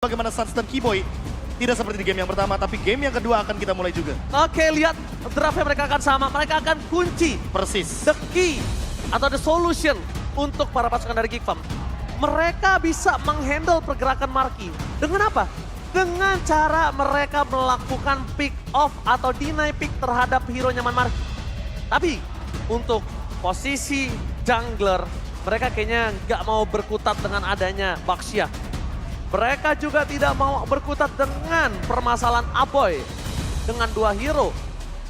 bagaimana Suns dan Keyboy tidak seperti di game yang pertama, tapi game yang kedua akan kita mulai juga. Oke, lihat draftnya mereka akan sama. Mereka akan kunci Persis. the key atau the solution untuk para pasukan dari Geek Farm. Mereka bisa menghandle pergerakan Marky. Dengan apa? Dengan cara mereka melakukan pick off atau deny pick terhadap hero nyaman Marky. Tapi untuk posisi jungler, mereka kayaknya nggak mau berkutat dengan adanya Baxia. Mereka juga tidak mau berkutat dengan permasalahan Aboy dengan dua hero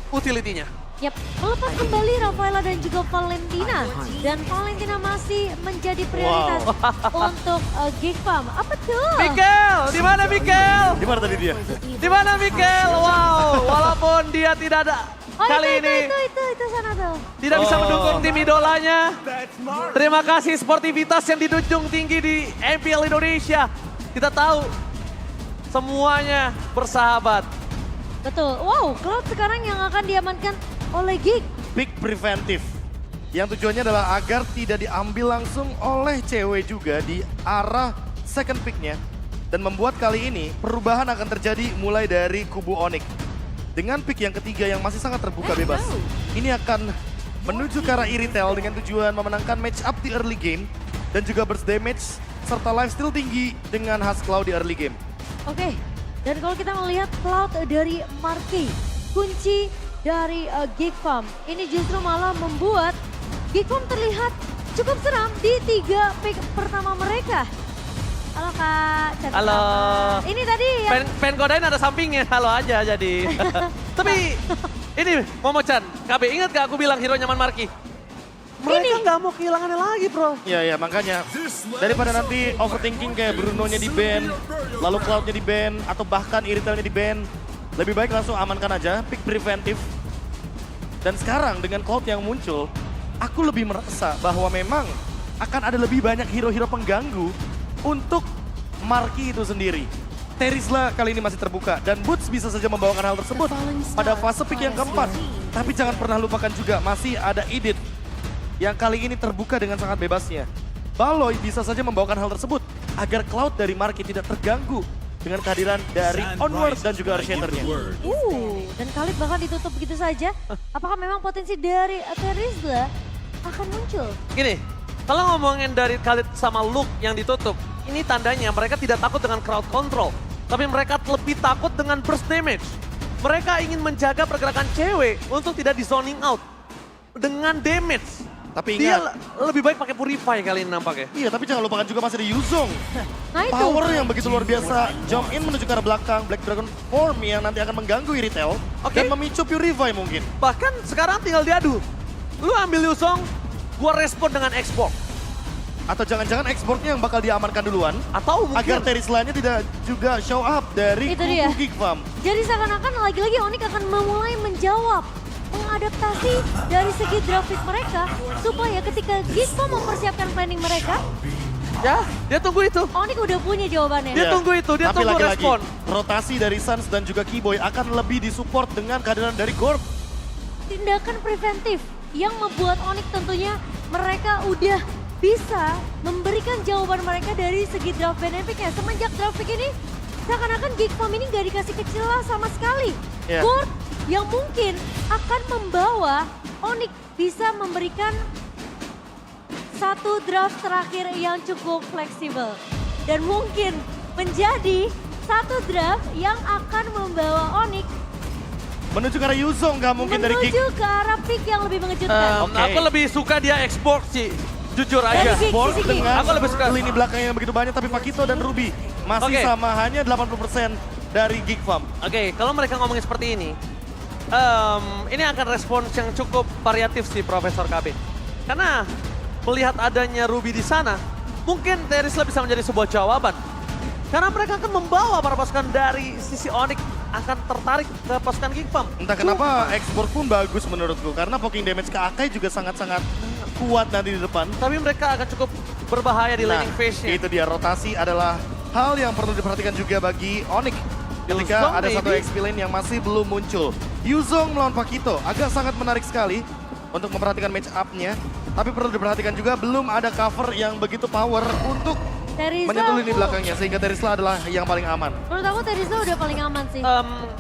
utility-nya. Yap, melepas kembali Rafaela dan juga Valentina. Dan Valentina masih menjadi prioritas untuk Geek Farm. Apa tuh? Mikel, di mana Mikel? Di mana tadi dia? Di mana Mikel? Wow, walaupun dia tidak ada kali ini Itu sana tuh. tidak bisa mendukung tim idolanya. Terima kasih sportivitas yang dijunjung tinggi di MPL Indonesia. Kita tahu semuanya bersahabat. Betul. Wow, Cloud sekarang yang akan diamankan oleh Geek. Pick preventif. Yang tujuannya adalah agar tidak diambil langsung oleh cewek juga di arah second picknya. Dan membuat kali ini perubahan akan terjadi mulai dari kubu Onyx. Dengan pick yang ketiga yang masih sangat terbuka bebas. Ini akan menuju ke arah Iritel dengan tujuan memenangkan match up di early game. Dan juga burst damage serta lifesteal tinggi dengan khas Cloud di early game. Oke, dan kalau kita melihat Cloud dari Marky, kunci dari Geek Farm, ini justru malah membuat Geek Farm terlihat cukup seram di 3 pick pertama mereka. Halo Kak, cantik Halo. banget. Ini tadi yang Pengen godain ada sampingnya, halo aja jadi. Tapi ini Momo-chan, KB ingat gak aku bilang hero nyaman Marky? Mereka nggak mau kehilangannya lagi bro. Iya, makanya daripada nanti overthinking kayak Bruno-nya di ban, lalu Cloud-nya di ban, atau bahkan Iritel-nya di ban, lebih baik langsung amankan aja, pick preventif. Dan sekarang dengan Cloud yang muncul, aku lebih merasa bahwa memang akan ada lebih banyak hero-hero pengganggu untuk Marky itu sendiri. Terizla kali ini masih terbuka dan Boots bisa saja membawakan hal tersebut pada fase pick yang keempat. Tapi jangan pernah lupakan juga masih ada Edith yang kali ini terbuka dengan sangat bebasnya. Baloy bisa saja membawakan hal tersebut agar Cloud dari Marky tidak terganggu dengan kehadiran dari Onward dan juga Earthshaker-nya. dan Khalid bahkan ditutup begitu saja. Apakah memang potensi dari Terizla akan muncul? Gini, kalau ngomongin dari Khalid sama Luke yang ditutup, ini tandanya mereka tidak takut dengan crowd control. Tapi mereka lebih takut dengan burst damage. Mereka ingin menjaga pergerakan cewek untuk tidak di zoning out dengan damage. Tapi Dia ingat, lebih baik pakai Purify kali ini nampaknya. iya tapi jangan lupakan juga masih ada Yuzong. Nah itu. Power yang begitu luar biasa, jump in menuju ke arah belakang, Black Dragon Form yang nanti akan mengganggu Iritel. Oke. Dan memicu Purify mungkin. Bahkan sekarang tinggal diadu. Lu ambil Yuzong, gua respon dengan export. Atau jangan-jangan exportnya yang bakal diamankan duluan. Atau mungkin Agar Terizla-nya tidak juga show up dari Itu dia. kubu Geek Farm. Jadi seakan-akan lagi-lagi Onyx akan memulai menjawab, mengadaptasi dari segi grafik mereka supaya ketika Geek Farm mempersiapkan planning mereka, ya, dia tunggu itu. Onyx udah punya jawabannya. Dia tunggu itu, dia Tapi tunggu lagi-lagi, respon. rotasi dari Suns dan juga Keyboy akan lebih disupport dengan kehadiran dari Gorb. Tindakan preventif yang membuat Onyx tentunya mereka udah bisa memberikan jawaban mereka dari segi draft benefitnya. Semenjak draft pick ini, seakan-akan Geek Farm ini gak dikasih kecewa sama sekali. Iya. Gord yang mungkin akan membawa Onyx bisa memberikan satu draft terakhir yang cukup fleksibel. Dan mungkin menjadi satu draft yang akan membawa Onyx Menuju ke arah Yuzong nggak mungkin dari Geek. menuju ke arah pick yang lebih mengejutkan. Oke. Aku lebih suka dia export sih, jujur Dari aja. Geek, Sport sisi Geek. dengan Aku lebih suka. lini belakang yang begitu banyak tapi Pakito dan Ruby masih Oke. sama hanya 80% dari Geek Farm. Oke, kalau mereka ngomongin seperti ini akan respons yang cukup variatif sih Profesor KB. Karena melihat adanya Ruby di sana, mungkin Terizla bisa menjadi sebuah jawaban. Karena mereka akan membawa para pasukan dari sisi Onyx akan tertarik ke pasukan Geek Farm. Entah kenapa export pun bagus menurutku karena poking damage ke Akai juga sangat-sangat kuat nanti di depan. Tapi mereka akan cukup berbahaya di Nah, laning phase-nya. itu dia rotasi adalah hal yang perlu diperhatikan juga bagi Onyx. Ketika Yuzong ada satu maybe. XP lane yang masih belum muncul. Yuzong melawan Pakito agak sangat menarik sekali untuk memperhatikan match up-nya. Tapi perlu diperhatikan juga belum ada cover yang begitu power untuk Terizla, menyetulin di belakangnya sehingga Terizla adalah yang paling aman. menurut aku Terizla udah paling aman sih.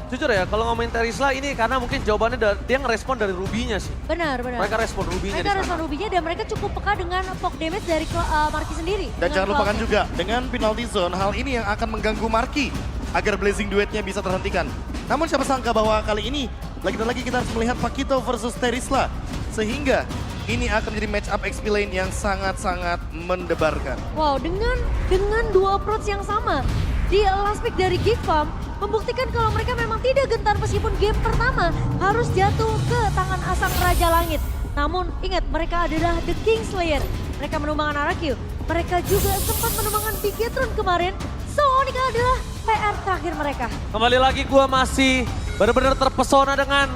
Jujur ya, kalau ngomongin Terizla ini karena mungkin jawabannya dia ngerespon dari Rubinya sih. Benar. Mereka respon Rubinya di Mereka sana. respon Rubinya dan mereka cukup peka dengan poke damage dari Marky sendiri. Dan dengan jangan lupakan Cloud. juga dengan penalty zone, hal ini yang akan mengganggu Marky agar Blazing Duetnya bisa terhentikan. Namun siapa sangka bahwa kali ini lagi kita harus melihat Pakito versus Terizla. Sehingga ini akan menjadi match up XP lane yang sangat-sangat mendebarkan. Wow, dengan dua approach yang sama di last pick dari Geek Farm membuktikan kalau mereka memang tidak gentar meskipun game pertama harus jatuh ke tangan Asang Raja Langit. Namun ingat mereka adalah The Kingslayer. Mereka menumbangkan Arakiu. Mereka juga sempat menumbangkan Bigetron kemarin. So ini adalah PR terakhir mereka. Kembali lagi gue masih benar-benar terpesona dengan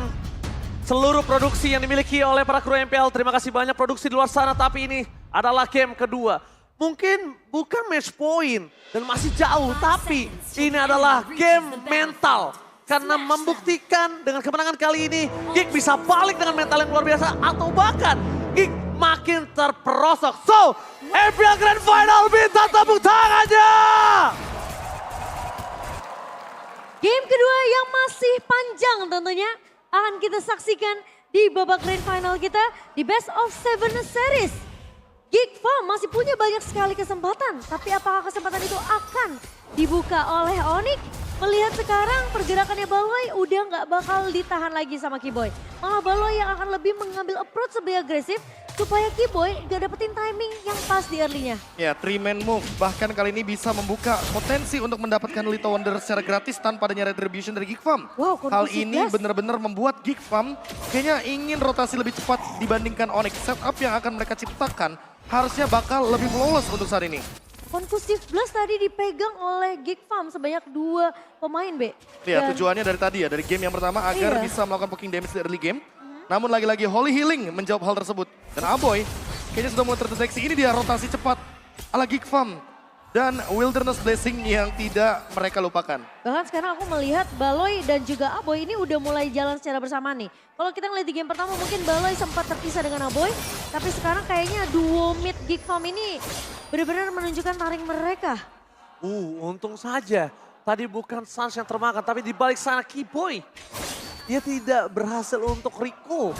seluruh produksi yang dimiliki oleh para kru MPL. Terima kasih banyak produksi di luar sana, tapi ini adalah game kedua. Mungkin bukan match point dan masih jauh, tapi ini adalah game mental. Karena membuktikan dengan kemenangan kali ini, Geek bisa balik dengan mental yang luar biasa atau bahkan Geek makin terperosok. So, MPL Grand Final minta tepuk tangannya! Game kedua yang masih panjang tentunya akan kita saksikan di babak grand final kita di Best of 7 Series. Geek Farm masih punya banyak sekali kesempatan, tapi apakah kesempatan itu akan dibuka oleh Onyx? Melihat sekarang pergerakannya Baloi udah nggak bakal ditahan lagi sama Kiboy. Malah Baloi yang akan lebih mengambil approach lebih agresif supaya Kiboy nggak dapetin timing yang pas di early-nya. Ya, 3-man move bahkan kali ini bisa membuka potensi untuk mendapatkan Little Wonder secara gratis tanpa adanya retribution dari Geek Farm. Wow, Hal konklusif ini blast. benar-benar membuat Geek Farm kayaknya ingin rotasi lebih cepat dibandingkan Onyx. Setup yang akan mereka ciptakan harusnya bakal lebih flawless untuk saat ini. Conclusive Blast tadi dipegang oleh Geek Farm sebanyak 2 pemain, B. Ya, Dan tujuannya dari tadi ya, dari game yang pertama agar Iya. bisa melakukan poking damage di early game. Namun lagi-lagi Holy Healing menjawab hal tersebut. Dan Aboy kayaknya sudah mulai terdeteksi, ini dia rotasi cepat ala Geek Farm. Dan Wilderness Blessing yang tidak mereka lupakan. Bahkan sekarang aku melihat Baloi dan juga Aboy ini udah mulai jalan secara bersama nih. Kalau kita ngeliat di game pertama mungkin Baloi sempat terpisah dengan Aboy. Tapi sekarang kayaknya duo mid Geek Farm ini benar-benar menunjukkan taring mereka. Untung saja. Tadi bukan Sans yang termakan, tapi di balik sana Kiboy. Dia tidak berhasil untuk recall.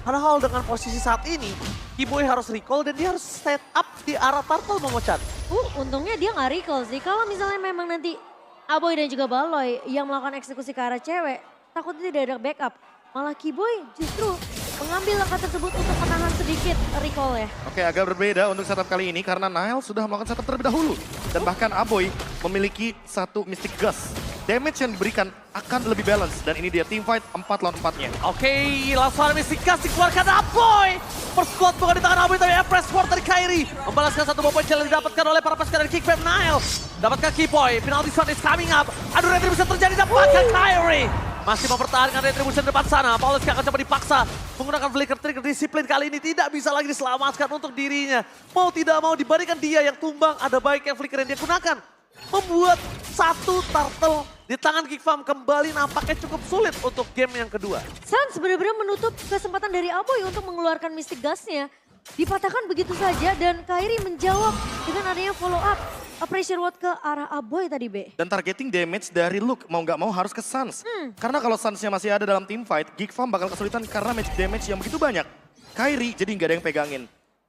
Padahal dengan posisi saat ini, Kiboy harus recall dan dia harus set up di arah Turtle memecat. Untungnya dia nggak recall sih. Kalau misalnya memang nanti Aboy dan juga Baloi yang melakukan eksekusi ke arah cewek, takutnya tidak ada backup. Malah Kiboy justru mengambil langkah tersebut untuk menahan sedikit recall ya. Oke, agak berbeda untuk setup kali ini karena Nile sudah melakukan setup terlebih dahulu. Dan bahkan Aboy memiliki satu Mystic Gust. Damage yang diberikan akan lebih balance. Dan ini dia teamfight 4 lawan 4-nya. Oke, langsung ada Mystic Gust dikeluarkan Aboy. First blood bukan di tangan Aboy, tapi Press Sword dari Kairi. Membalaskan satu poin yang didapatkan oleh para pasukan dari Kickfam Nile. Dapatkan Kiboy, penalty shot is coming up. Aduh, retribution terjadi, dapatkan Kairi. Masih mempertahankan retribution depan sana. Paulus akan coba dipaksa menggunakan flicker trigger disiplin kali ini tidak bisa lagi diselamatkan untuk dirinya. Mau tidak mau dibandingkan dia yang tumbang, ada baiknya flicker yang dia gunakan. Membuat satu turtle di tangan Geek Farm kembali nampaknya cukup sulit untuk game yang kedua. Sans benar-benar menutup kesempatan dari Aboy untuk mengeluarkan Mystic Gust-nya. Dipatahkan begitu saja dan Kairi menjawab dengan adanya follow up. Pressure Ward ke arah Aboy tadi, B. Dan targeting damage dari Luke mau nggak mau harus ke Sans. Karena kalau Sans-nya masih ada dalam team fight, Geek Farm bakal kesulitan karena magic damage yang begitu banyak. Kairi jadi nggak ada yang pegangin.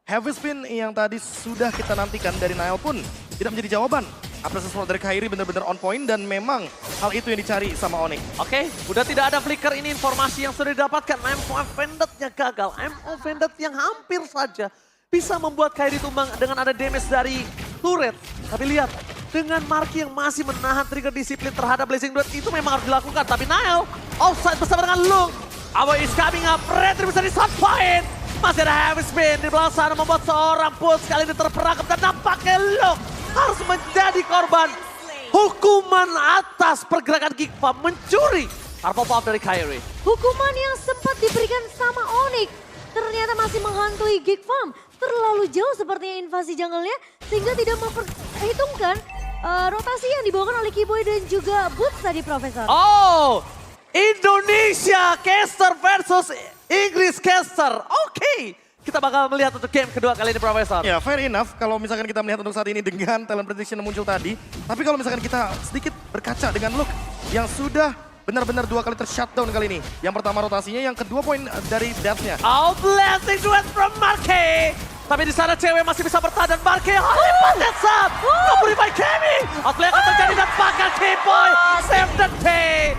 Heavy spin yang tadi sudah kita nantikan dari Nile pun tidak menjadi jawaban. Apresiasi dari Kairi benar-benar on point dan memang hal itu yang dicari sama Onyx. Oke, udah tidak ada flicker, ini informasi yang sudah didapatkan. MO Vended-nya gagal, MO Vended yang hampir saja bisa membuat Kairi tumbang dengan ada damage dari turret. Tapi lihat, dengan Marky yang masih menahan trigger disiplin terhadap Blazing Duet itu memang harus dilakukan. Tapi Nile offside bersama dengan Luke. Aboy is coming up, retribution di shot point. Masih ada heavy spin di belakang sana membuat seorang Pulse kali ini terperangkap dan nampaknya Luke harus menjadi korban hukuman atas pergerakan Geek Farm mencuri Purple Buff dari Kairi. Hukuman yang sempat diberikan sama Onyx ternyata masih menghantui Geek Farm. Terlalu jauh sepertinya invasi jungle-nya sehingga tidak memperhitungkan rotasi yang dibawakan oleh Kiboy dan juga Boots tadi, Profesor. Oh, Indonesia caster versus Inggris caster. Oke, kita bakal melihat untuk game kedua kali ini, Profesor. Ya, fair enough kalau misalkan kita melihat untuk saat ini dengan talent prediction yang muncul tadi. Tapi kalau misalkan kita sedikit berkaca dengan Look yang sudah benar-benar 2 kali ter-shutdown kali ini. Yang pertama rotasinya, yang kedua poin dari death-nya. Oh, blessing duet from Marquez. Tapi di sana cewek masih bisa bertahan dan Marquez lipat that's up. Purify Gaming. Outplay akan terjadi dan bahkan K-Boy save the day.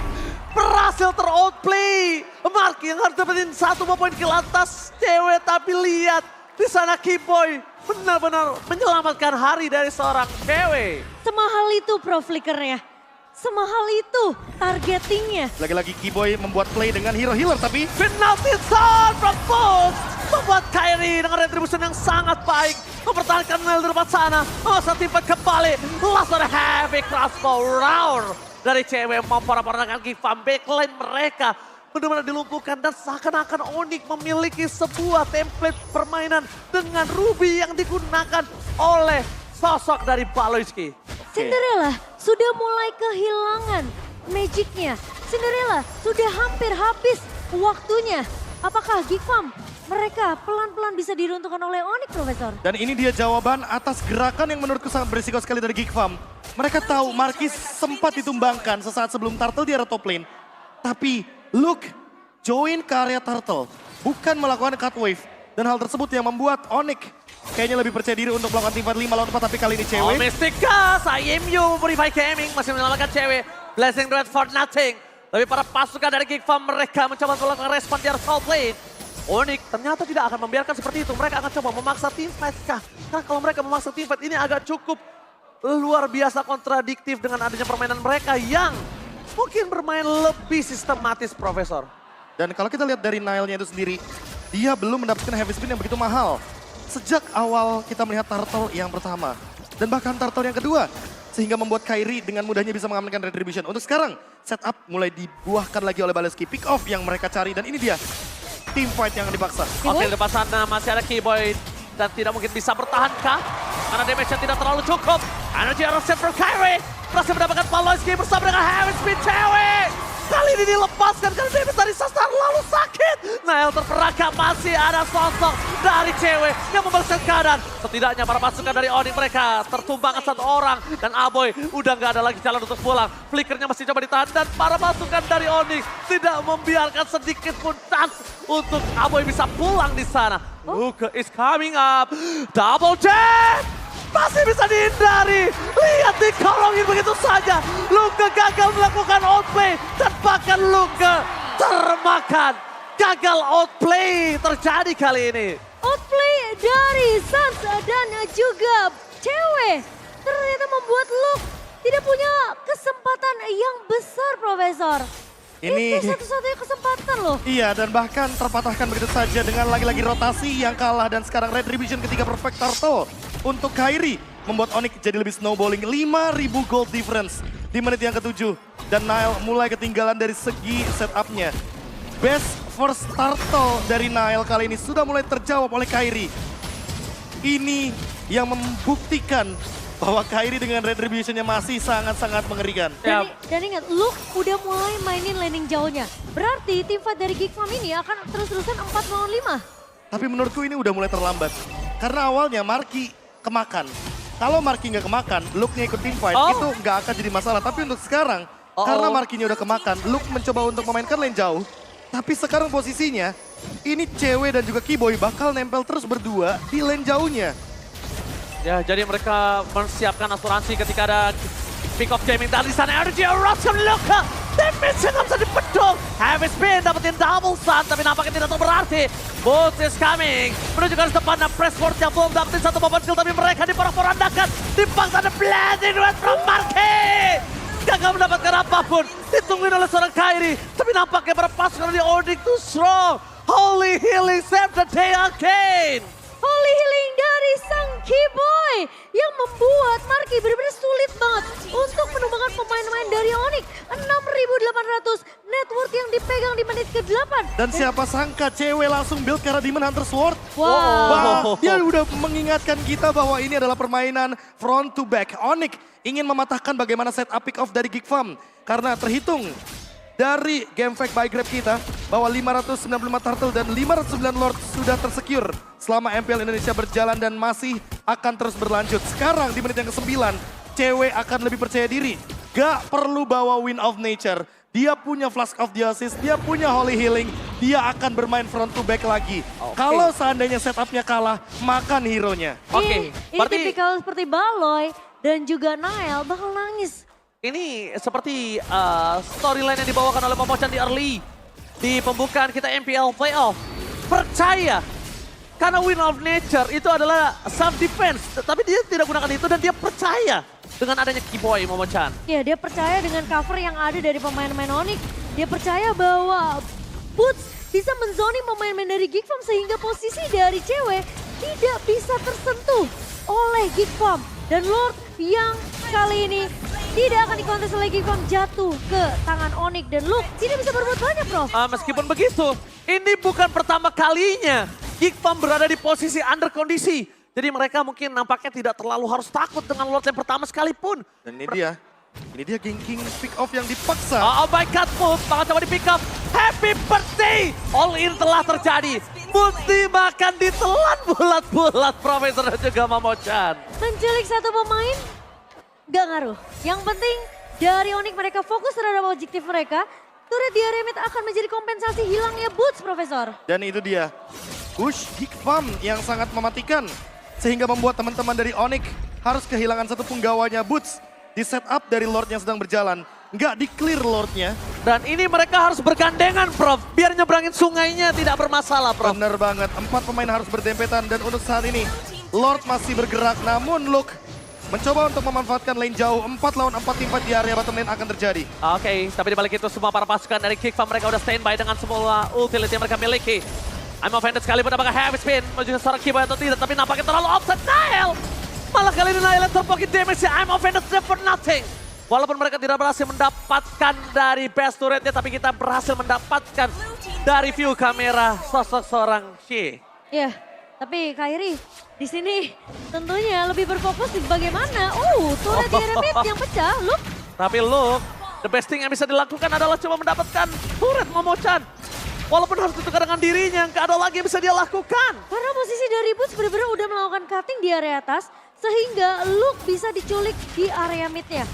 Berhasil ter-outplay. Marquez yang harus dapetin 1 poin ke atas cewek. Tapi lihat di sana K-Boy benar-benar menyelamatkan hari dari seorang cewek. Semahal itu pro flickernya. Semahal itu targetingnya. Lagi-lagi Keyboy membuat play dengan hero healer tapi Penalty zone from Bulls membuat Kyrie dengan retribution yang sangat baik mempertahankan Nel di depan sana. Masa timpat kembali, last on heavy crossbow round dari cewek memporak-porandakan Gifam. Backline mereka benar-benar dilumpuhkan dan seakan-akan Onyx memiliki sebuah template permainan dengan Ruby yang digunakan oleh sosok dari Baloyski. Cinderella sudah mulai kehilangan magicnya. Cinderella sudah hampir habis waktunya. Apakah Gifam mereka pelan-pelan bisa diruntuhkan oleh Onyx, Profesor? dan ini dia jawaban atas gerakan yang menurutku sangat berisiko sekali dari Geek Farm. Mereka tahu Marquis sempat ditumbangkan sesaat sebelum Turtle di area top lane. Tapi Luke join ke area Turtle, bukan melakukan cut wave. Dan hal tersebut yang membuat Onyx kayaknya lebih percaya diri untuk melakukan teamfight 5 lawan 4, tapi kali ini Oh, cewek. Mystica, IMU, Purify Gaming masih menyelamatkan cewek. Blessing duet for nothing. Tapi para pasukan dari Geek Farm mereka mencoba melakukan respon di area top lane. Onyx ternyata tidak akan membiarkan seperti itu. Mereka akan coba memaksa teamfight kah? Karena kalau mereka memaksa teamfight ini agak cukup luar biasa kontradiktif dengan adanya permainan mereka yang mungkin bermain lebih sistematis, Profesor. Dan kalau kita lihat dari Nile-nya itu sendiri, dia belum mendapatkan heavy spin yang begitu mahal. Sejak awal kita melihat Turtle yang pertama. Dan bahkan Turtle yang kedua. Sehingga membuat Kyrie dengan mudahnya bisa mengamankan retribution. Untuk sekarang, setup mulai dibuahkan lagi oleh Baleski. Pick off yang mereka cari dan ini dia. Team fight yang dipaksa. Oke, di depan sana masih ada Keyboy dan tidak mungkin bisa bertahankah? Karena damage-nya tidak terlalu cukup. Energy arrow set from Kyrie. Berhasil mendapatkan Baloyski bersama dengan heavy spin cewek. Kali ini dilepaskan karena damage dari Sastar lalu sakit. Nael terperangkap, masih ada sosok dari cewek yang membalaskan keadaan. Setidaknya para pasukan dari Onyx mereka tertumbangkan 1 orang. Dan Aboy udah nggak ada lagi jalan untuk pulang. Flickernya masih coba ditahan dan para pasukan dari Onyx tidak membiarkan sedikit pun chance untuk Aboy bisa pulang di sana. Luke is coming up. Double jab! Masih bisa dihindari. Lihat dikolongin begitu saja. Luke gagal melakukan outplay. Dan bahkan Luke termakan. Gagal outplay terjadi kali ini. Outplay dari Sans dan juga cewek ternyata membuat Luke tidak punya kesempatan yang besar, Profesor. Ini Itu satu-satunya kesempatan loh. iya, dan bahkan terpatahkan begitu saja dengan lagi-lagi rotasi yang kalah. Dan sekarang retribution ketiga perfect Turtle untuk Kyrie membuat Onyx jadi lebih snowballing. 5.000 gold difference di menit yang ke-7. Dan Nile mulai ketinggalan dari segi setupnya. Best first Turtle dari Nile kali ini sudah mulai terjawab oleh Kyrie. Ini yang membuktikan bahwa Kyrie dengan retributionnya masih sangat-sangat mengerikan. Dan ingat, Luke udah mulai mainin laning jauhnya. Berarti tim fight dari Geek Farm ini akan terus-terusan 4 lawan 5. Tapi menurutku ini udah mulai terlambat. Karena awalnya Marky kemakan. Kalau Marky nggak kemakan, Luke-nya ikut team fight, itu nggak akan jadi masalah. Tapi untuk sekarang, karena Marky-nya udah kemakan, Luke mencoba untuk memainkan lane jauh. Tapi sekarang posisinya, ini cewek dan juga Keyboy bakal nempel terus berdua di lane jauhnya. Ya, jadi mereka mempersiapkan asuransi ketika ada pick off gaming dari sana. Energy Eruption Luke. Damage nggak bisa dipedung. Heavy spin dapetin double stun, tapi nampaknya tidak terlalu berarti. Boots is coming. Menuju ke depan dan Pressford yang belum dapetin 1 momen kill, tapi mereka diporak-porandakan. Dipaksa ada blazing duet from Marquez. Gagal mendapatkan apapun. Ditungguin oleh seorang Kyrie. Tapi nampaknya para pasukan di Onyx too strong. Holy healing save the day again. Holy healing dari sang Keyboy yang membuat Marky benar-benar sulit banget untuk menumbangkan pemain-pemain dari Onyx. 6.800 net worth yang dipegang di menit ke-8. Dan siapa sangka cewek langsung build ke arah Demon Hunter Sword. Wow. Dia udah mengingatkan kita bahwa ini adalah permainan front to back. Onyx ingin mematahkan bagaimana setup pick off dari Geek Farm. Karena terhitung dari game fact by Grab kita, bahwa 595 Turtle dan 509 Lord sudah tersecure selama MPL Indonesia berjalan dan masih akan terus berlanjut. Sekarang di menit yang ke-9, cewek akan lebih percaya diri. Gak perlu bawa Wind of Nature. Dia punya Flask of the Assist, dia punya Holy Healing. Dia akan bermain front to back lagi. Kalau seandainya setupnya kalah, makan hero-nya. Oke, Ini tipikal seperti Baloy dan juga Nael bakal nangis. ini seperti storyline yang dibawakan oleh Momochan di early. Di pembukaan kita MPL Playoff. Percaya. Karena Wind of Nature itu adalah self-defense. Tapi dia tidak gunakan itu dan dia percaya dengan adanya Keyboy Momochan. Ya, dia percaya dengan cover yang ada dari pemain-pemain Onyx. Dia percaya bahwa Boots bisa menzoning pemain-pemain dari Geekfam sehingga posisi dari cewek tidak bisa tersentuh oleh Geekfam. Dan Lord yang kali ini tidak akan dikontes oleh Geekfam jatuh ke tangan Onyx. Dan Luke tidak bisa berbuat banyak, Prof. Meskipun begitu, ini bukan pertama kalinya Geekfam berada di posisi under kondisi. Jadi mereka mungkin nampaknya tidak terlalu harus takut dengan Lord yang pertama sekalipun. Dan ini dia ganking pick off yang dipaksa. Oh my god, Move bakal coba di pick up. Happy birthday! All in telah terjadi. Multi makan ditelan bulat-bulat Profesor dan juga Momochan. Menculik satu pemain, gak ngaruh. Yang penting dari Onyx mereka fokus terhadap objektif mereka. Turret di area mid akan menjadi kompensasi hilangnya Boots, Profesor. Dan itu dia, push Geekfam yang sangat mematikan. Sehingga membuat teman-teman dari Onyx harus kehilangan satu punggawanya Boots. Di setup dari Lord yang sedang berjalan. Nggak di-clear Lordnya. Dan ini mereka harus bergandengan, Prof. Biar nyebrangin sungainya tidak bermasalah, Prof. Bener banget, 4 pemain harus berdempetan. Dan untuk saat ini, Lord masih bergerak. Namun Luke mencoba untuk memanfaatkan lane jauh. 4 lawan 4 teamfight di area bottom lane akan terjadi. Oke, tapi dibalik itu semua para pasukan dari Geekfam mereka udah standby dengan semua utility yang mereka miliki. I'm offended sekali apakah heavy spin menuju seorang Keyboy atau tidak, tapi nampaknya terlalu offset Nael. Malah kali ini Nael yang terpocket damage I'm offended for nothing. Walaupun mereka tidak berhasil mendapatkan dari best turretnya, tapi kita berhasil mendapatkan dari view kamera sosok seorang Xie. Ya, tapi Kairi di sini tentunya lebih berfokus di bagaimana. Turret di area mid yang pecah, Luke. Tapi look, the best thing yang bisa dilakukan adalah coba mendapatkan turret Momochan. Walaupun harus ditukar dengan dirinya, nggak ada lagi yang bisa dia lakukan. Karena posisi dari Boots benar-benar udah melakukan cutting di area atas, sehingga Luke bisa diculik di area midnya.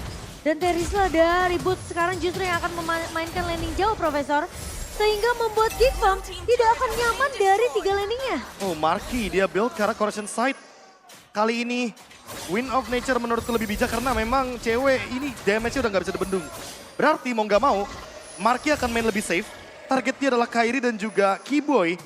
Dan Terisla dari Boots sekarang justru yang akan memainkan landing jauh, Profesor. Sehingga membuat Geekfam tidak akan nyaman dari 3 landingnya. Oh, Marky dia build ke arah correction side. Kali ini Wind of Nature menurutku lebih bijak karena memang cewek ini damage-nya udah nggak bisa dibendung. Berarti mau nggak mau, Marky akan main lebih safe. Targetnya adalah Kairi dan juga Keyboy.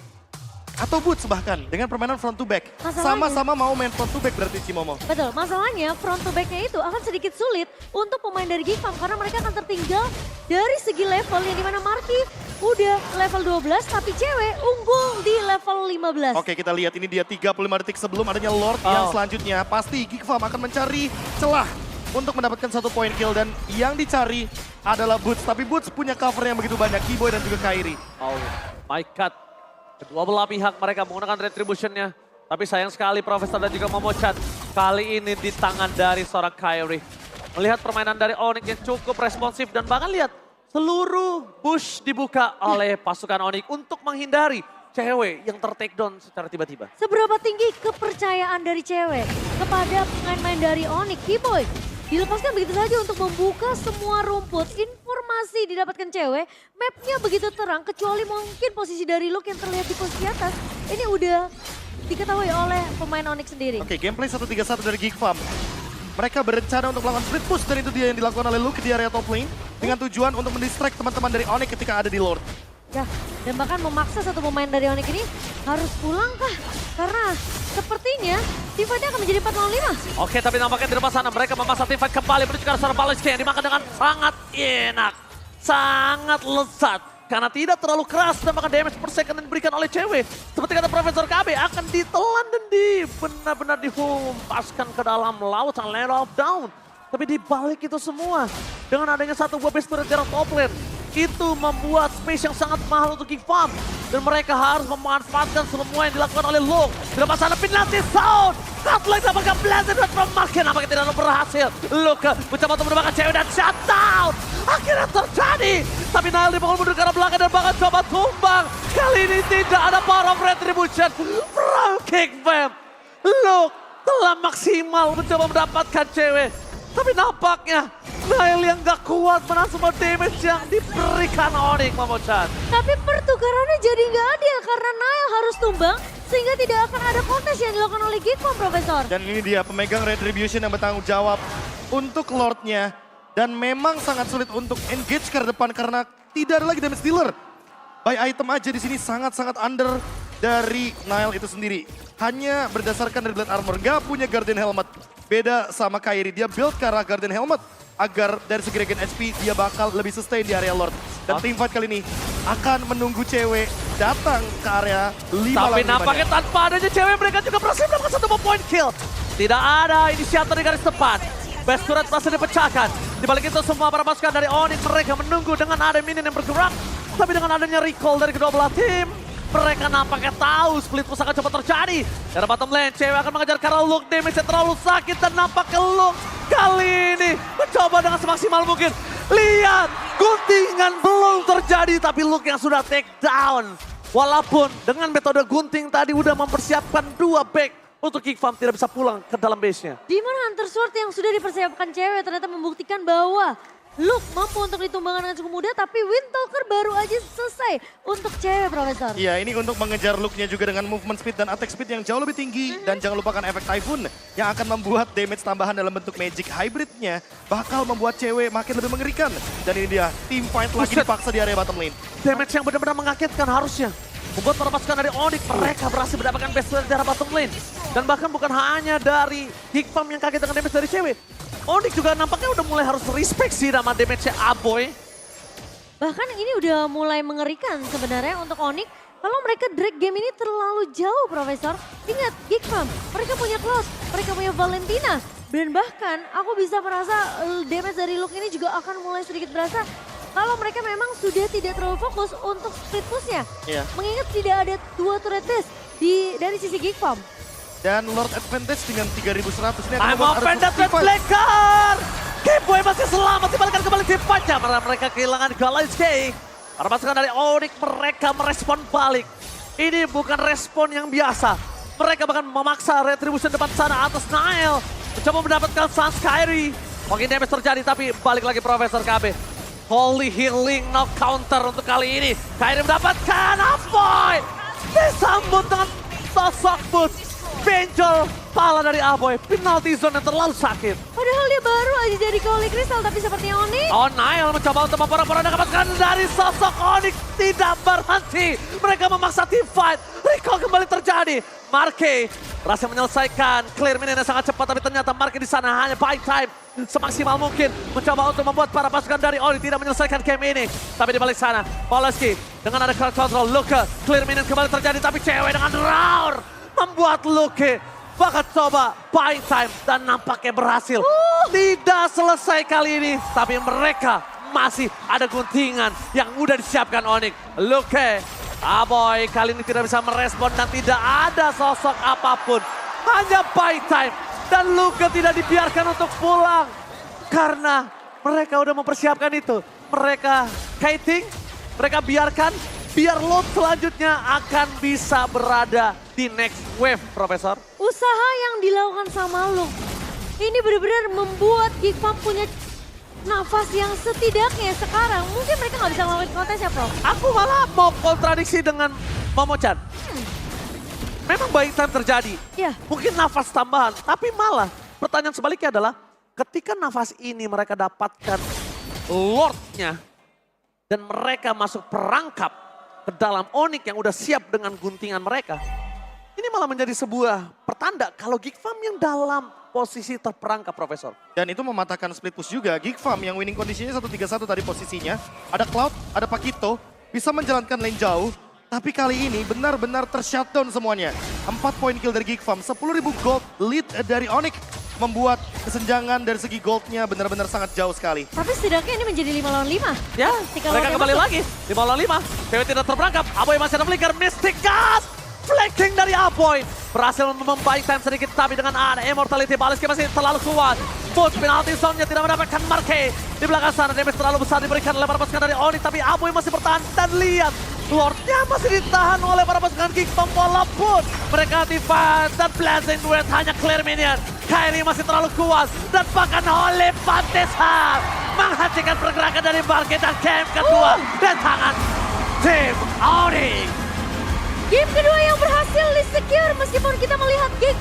Atau Boots bahkan dengan permainan front to back. Sama-sama mau main front to back berarti Cimomo. Betul, masalahnya front to back-nya itu akan sedikit sulit untuk pemain dari Geekfam karena mereka akan tertinggal dari segi level yang dimana Marky udah level 12 tapi cewek unggul di level 15. Oke, kita lihat ini dia 35 detik sebelum adanya Lord yang selanjutnya. Pasti Geekfam akan mencari celah untuk mendapatkan 1 poin kill dan yang dicari adalah Boots. Tapi Boots punya cover yang begitu banyak, Keyboy dan juga Kairi. Oh my god. Kedua belah pihak mereka menggunakan retribution-nya. Tapi sayang sekali Profesor dan juga Momochan kali ini di tangan dari seorang Kairi. Melihat permainan dari Onyx yang cukup responsif dan bahkan lihat seluruh bush dibuka oleh pasukan Onyx untuk menghindari cewek yang ter-take down secara tiba-tiba. Seberapa tinggi kepercayaan dari cewek kepada pemain-pemain dari Onyx, Keyboy? Dilepaskan begitu saja untuk membuka semua rumput. Informasi didapatkan cewek, mapnya begitu terang kecuali mungkin posisi dari Luke yang terlihat di posisi atas. Ini udah diketahui oleh pemain Onyx sendiri. Oke, gameplay 1-3-1 dari Geekfam. Mereka berencana untuk melakukan split push dan itu dia yang dilakukan oleh Luke di area top lane. Dengan tujuan untuk mendistract teman-teman dari Onyx ketika ada di Lord. Ya, dan bahkan memaksa satu pemain dari Onyx ini harus pulang kah? Karena sepertinya teamfight-nya akan menjadi 4 lawan 5. Oke, tapi nampaknya di depan sana mereka memaksa teamfight kembali menuju ke arah seorang Balance yang dimakan dengan sangat enak. Sangat lezat. Karena tidak terlalu keras dan bahkan damage per second yang diberikan oleh cewek. Seperti kata Profesor KB akan ditelan dan benar-benar dihempaskan ke dalam lautan Land of Down. Tapi di balik itu semua, dengan adanya satu buah base turret di arah top lane, itu membuat space yang sangat mahal untuk Geekfam. Dan mereka harus memanfaatkan semua yang dilakukan oleh Luke. Di depan sana penalty sound. Cutlass apakah blazing from Mark nampaknya tidak berhasil. Luke mencoba untuk menembakkan cewek dan shutdown. Akhirnya terjadi terjadi. Tapi Nile dipukul mundur ke arah belakang dan bahkan coba tumbang. Kali ini tidak ada power of retribution from Kickfam. Look, telah maksimal mencoba mendapatkan cewek. Tapi nampaknya Nile yang gak kuat menahan semua damage yang diberikan Onyx, Momochan. Tapi pertukarannya jadi nggak adil karena Nile harus tumbang sehingga tidak akan ada kontes yang dilakukan oleh Geekfam, Profesor. Dan ini dia pemegang Retribution yang bertanggung jawab untuk Lordnya. Dan memang sangat sulit untuk engage ke depan karena tidak ada lagi damage dealer. By item aja di sini sangat-sangat under dari Nile itu sendiri. Hanya berdasarkan dari Blade Armor, gak punya Guardian Helmet. Beda sama Kairi, dia build ke arah Guardian Helmet. Agar dari segi regen HP dia bakal lebih sustain di area Lord. Dan teamfight kali ini akan menunggu cewek datang ke area 5 Tapi lawan nampaknya 5-nya. tanpa adanya cewek mereka juga berhasil mendapatkan satu point kill. Tidak ada inisiator di garis depan. Best turret berhasil dipecahkan. Di balik itu semua para pasukan dari Onyx mereka menunggu dengan ada minion yang bergerak. Tapi dengan adanya recall dari kedua belah tim, mereka nampaknya tahu split push akan cepat terjadi. Dari bottom lane, cewek akan mengejar karena Luke damage-nya terlalu sakit dan nampaknya Luke kali ini mencoba dengan semaksimal mungkin. Lihat, guntingan belum terjadi tapi Luke yang sudah take down. Walaupun dengan metode gunting tadi udah mempersiapkan 2 back untuk Geekfam tidak bisa pulang ke dalam base-nya. Di mana Hunter Sword yang sudah dipersiapkan cewek ternyata membuktikan bahwa Luke mampu untuk ditumbangkan dengan cukup mudah, tapi Windtalker baru aja selesai untuk cewek, Profesor. Iya, ini untuk mengejar Luke-nya juga dengan movement speed dan attack speed yang jauh lebih tinggi. Dan jangan lupakan efek Typhoon yang akan membuat damage tambahan dalam bentuk magic hybridnya bakal membuat cewek makin lebih mengerikan. Dan ini dia, team fight lagi Buset. dipaksa di area bottom lane. Damage yang benar-benar mengagetkan harusnya. Membuat para pasukan dari Onyx mereka berhasil mendapatkan best player di arah bottom lane. Dan bahkan bukan hanya dari Geekfam yang kaget dengan damage dari cewek. Onyx juga nampaknya udah mulai harus respect sih sama damage-nya Aboy. Bahkan ini udah mulai mengerikan sebenarnya untuk Onyx. Kalau mereka drag game ini terlalu jauh, Profesor. Ingat, Geekfam, mereka punya Klaus, mereka punya Valentina. Dan bahkan aku bisa merasa damage dari Luke ini juga akan mulai sedikit berasa. Kalau mereka memang sudah tidak terlalu fokus untuk split push-nya. Iya. Mengingat tidak ada 2 turret base dari sisi Geekfam. Dan Lord Advantage dengan 3100 ini akan I'm membuat open ada that red team fight. blacker. Gameboy masih selamat dibalikan kembali tim fight-nya. Karena mereka kehilangan Galaxy. Para pasukan dari Onyx mereka merespon balik. Ini bukan respon yang biasa. Mereka bahkan memaksa retribution depan sana atas Nile. Mencoba mendapatkan Sans Kairi. Mungkin damage terjadi tapi balik lagi Profesor KB. Holy healing knock counter untuk kali ini. Kairi mendapatkan Aboy. Disambut dengan sosok boots. Benjol pala dari Aboy. Penalty zone yang terlalu sakit. Padahal dia baru aja jadi Holy Crystal, tapi sepertinya Onyx. Oh, Nile mencoba untuk memporak-porandakan dapatkan dari sosok Onyx. Tidak berhenti. Mereka memaksa team fight. Recall kembali terjadi. Marque berhasil menyelesaikan clear minion yang sangat cepat. Tapi ternyata Marque di sana hanya buy time. Semaksimal mungkin. Mencoba untuk membuat para pasukan dari Onyx tidak menyelesaikan game ini. Tapi di balik sana, Poloski dengan ada crowd control. Luke, clear minion kembali terjadi. Tapi cewek dengan Raur membuat Luke bakal coba buy time dan nampaknya berhasil. Tidak selesai kali ini, tapi mereka masih ada guntingan yang udah disiapkan Onyx. Luke, Aboy kali ini tidak bisa merespon dan tidak ada sosok apapun. Hanya buy time dan Luke tidak dibiarkan untuk pulang. Karena mereka udah mempersiapkan itu. Mereka kiting, mereka biarkan biar load selanjutnya akan bisa berada di next wave, Profesor. Usaha yang dilakukan sama Luke ini benar-benar membuat Geekfam punya nafas yang setidaknya sekarang mungkin mereka nggak bisa ngelakuin kontes ya, Prof. Aku malah mau kontradiksi dengan Momochan. Memang baik time terjadi. Iya. Mungkin nafas tambahan, tapi malah pertanyaan sebaliknya adalah ketika nafas ini mereka dapatkan Lordnya dan mereka masuk perangkap ke dalam Onyx yang udah siap dengan guntingan mereka. Ini malah menjadi sebuah pertanda kalau Geekfam yang dalam posisi terperangkap, Profesor. Dan itu mematahkan split push juga. Geekfam yang winning kondisinya 1-3-1 tadi posisinya. Ada Cloud, ada Pakito, bisa menjalankan lane jauh. Tapi kali ini benar-benar tershutdown semuanya. 4 poin kill dari Geekfam, 10.000 gold lead dari Onyx. Membuat kesenjangan dari segi goldnya benar-benar sangat jauh sekali. Tapi setidaknya ini menjadi 5 lawan 5. Ya, Ketika mereka Lordnya kembali masuk. lagi. 5 lawan 5, cewek tidak terperangkap. Aboy masih ada flicker, Mystic Gas. Flanking dari Aboy. berhasil membaik time sedikit, tapi dengan ada Immortality Baliski masih terlalu kuat. Push penalty zone-nya tidak mendapatkan Marquez. Di belakang sana damage terlalu besar diberikan oleh para pasukan dari Onyx, tapi Abu yang masih bertahan. Dan lihat, Lordnya masih ditahan oleh para pasukan Geekfam walaupun mereka difight dan Blazing Duet hanya clear minion. Kyrie masih terlalu kuat dan bahkan oleh Pantesa menghentikan pergerakan dari Marquez dan game kedua dan tangan tim Onyx. Game kedua yang berhasil di-secure meskipun kita melihat Geek